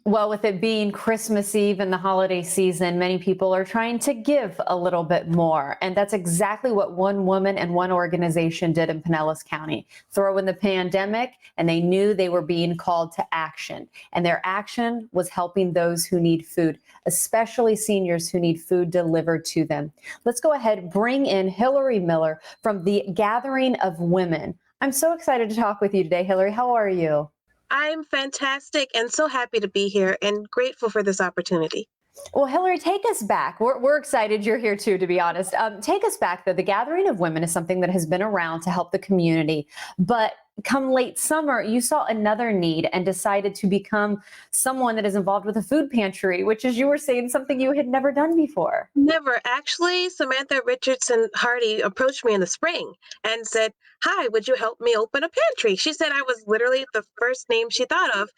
Well, with it being Christmas Eve and the holiday season, many people are trying to give a little bit more. And that's exactly what one woman and one organization did in Pinellas County. Throw in the pandemic, and they knew they were being called to action. And their action was helping those who need food, especially seniors who need food delivered to them. Let's go ahead and bring in Hillary Miller from the Gathering of Women. I'm so excited to talk with you today, Hillary. How are you? I'm fantastic and so happy to be here and grateful for this opportunity. Well, Hillary, take us back. We're excited you're here too, to be honest. Take us back, though. The Gathering of Women is something that has been around to help the community. But come late summer, you saw another need and decided to become someone that is involved with a food pantry, which, as you were saying, something you had never done before. Never. Actually, Samantha Richardson Hardy approached me in the spring and said, "Hi, would you help me open a pantry?" She said I was literally the first name she thought of.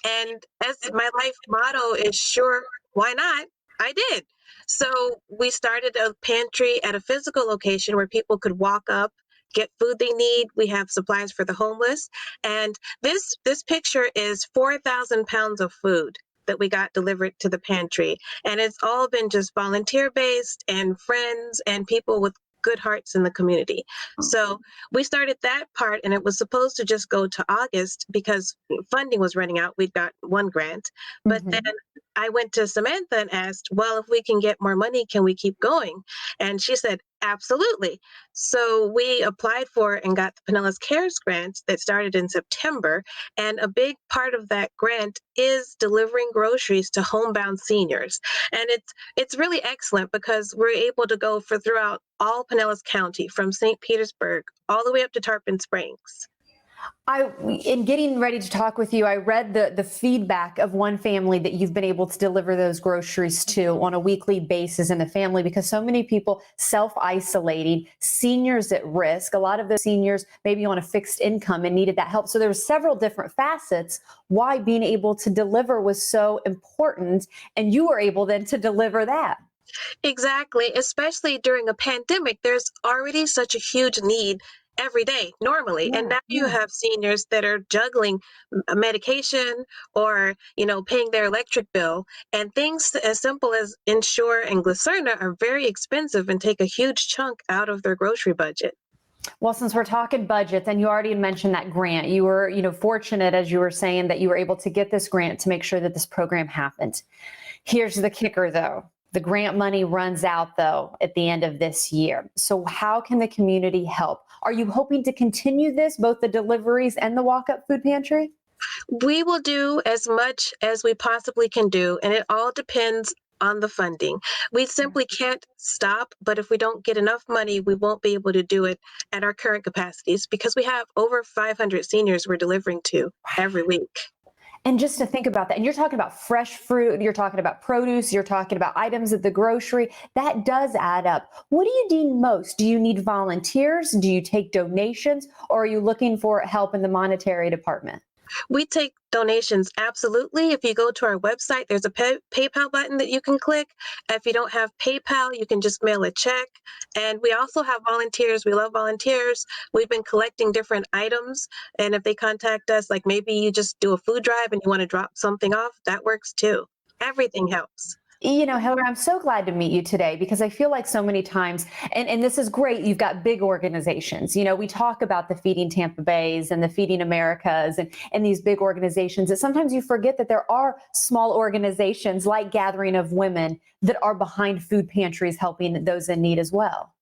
And as my life motto is sure, why not? I did. So we started a pantry at a physical location where people could walk up, get food they need. We have supplies for the homeless. And this picture is 4,000 pounds of food that we got delivered to the pantry. And it's all been just volunteer based and friends and people with good hearts in the community. So we started that part, and it was supposed to just go to August because funding was running out. We'd got one grant. But then Mhm. I went to Samantha and asked, well, if we can get more money, can we keep going? And she said, absolutely. So we applied for and got the Pinellas Cares grant that started in September. And a big part of that grant is delivering groceries to homebound seniors. And it's really excellent because we're able to go for throughout all Pinellas County from St. Petersburg all the way up to Tarpon Springs. In getting ready to talk with you, I read the feedback of one family that you've been able to deliver those groceries to on a weekly basis in the family, because so many people self-isolating, seniors at risk, a lot of those seniors maybe on a fixed income and needed that help. So there were several different facets why being able to deliver was so important. And you were able then to deliver that. Exactly, especially during a pandemic, there's already such a huge need every day normally, and Yeah. now you have seniors that are juggling a medication or paying their electric bill, and things as simple as Ensure and Glycerna are very expensive and take a huge chunk out of their grocery budget. Well, since we're talking budgets, and you already mentioned that grant, you were, fortunate, as you were saying, that you were able to get this grant to make sure that this program happened. Here's the kicker, though. The grant money runs out, though, at the end of this year. So how can the community help? Are you hoping to continue this, both the deliveries and the walk-up food pantry? We will do as much as we possibly can do, and it all depends on the funding. We simply can't stop, but if we don't get enough money, we won't be able to do it at our current capacities because we have over 500 seniors we're delivering to every week. And just to think about that, and you're talking about fresh fruit, you're talking about produce, you're talking about items at the grocery, that does add up. What do you need most? Do you need volunteers? Do you take donations? Or are you looking for help in the monetary department? We take donations, absolutely. If you go to our website, there's a PayPal button that you can click. If you don't have PayPal, you can just mail a check. And we also have volunteers. We love volunteers. We've been collecting different items. And if they contact us, like maybe you just do a food drive and you want to drop something off, that works too. Everything helps. Hillary, I'm so glad to meet you today because I feel like so many times, and this is great, you've got big organizations. We talk about the Feeding Tampa Bays and the Feeding Americas and these big organizations that sometimes you forget that there are small organizations like Gathering of Women that are behind food pantries helping those in need as well.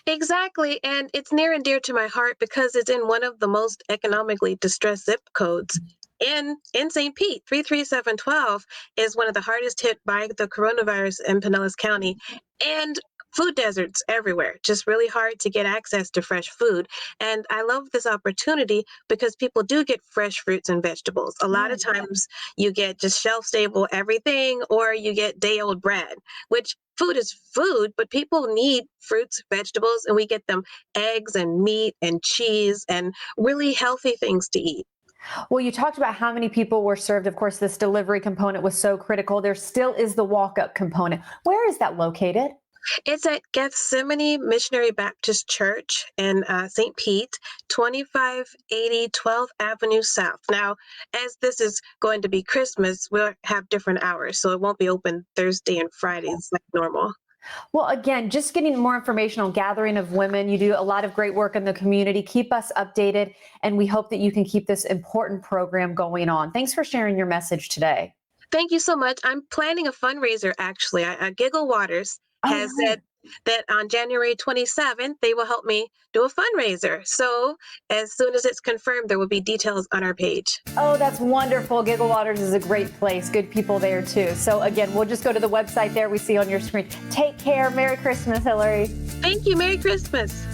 Exactly. And it's near and dear to my heart because it's in one of the most economically distressed zip codes in St. Pete. 33712 is one of the hardest hit by the coronavirus in Pinellas County. And food deserts everywhere, just really hard to get access to fresh food. And I love this opportunity because people do get fresh fruits and vegetables. A lot of times you get just shelf stable everything, or you get day old bread, which food is food, but people need fruits, vegetables, and we get them eggs and meat and cheese and really healthy things to eat. Well, you talked about how many people were served. Of course, this delivery component was so critical. There still is the walk up component. Where is that located? It's at Gethsemane Missionary Baptist Church in St. Pete, 2580 12th Avenue South. Now, as this is going to be Christmas, we'll have different hours, so it won't be open Thursday and Fridays like normal. Well, again, just getting more information on Gathering of Women. You do a lot of great work in the community. Keep us updated, and we hope that you can keep this important program going on. Thanks for sharing your message today. Thank you so much. I'm planning a fundraiser actually. Giggle Waters Oh, has said that on January 27th, they will help me do a fundraiser. So as soon as it's confirmed, there will be details on our page. oh, that's wonderful. Giggle Waters is a great place. Good people there, too. So, again, we'll just go to the website there we see on your screen. Take care. Merry Christmas, Hillary. Thank you. Merry Christmas.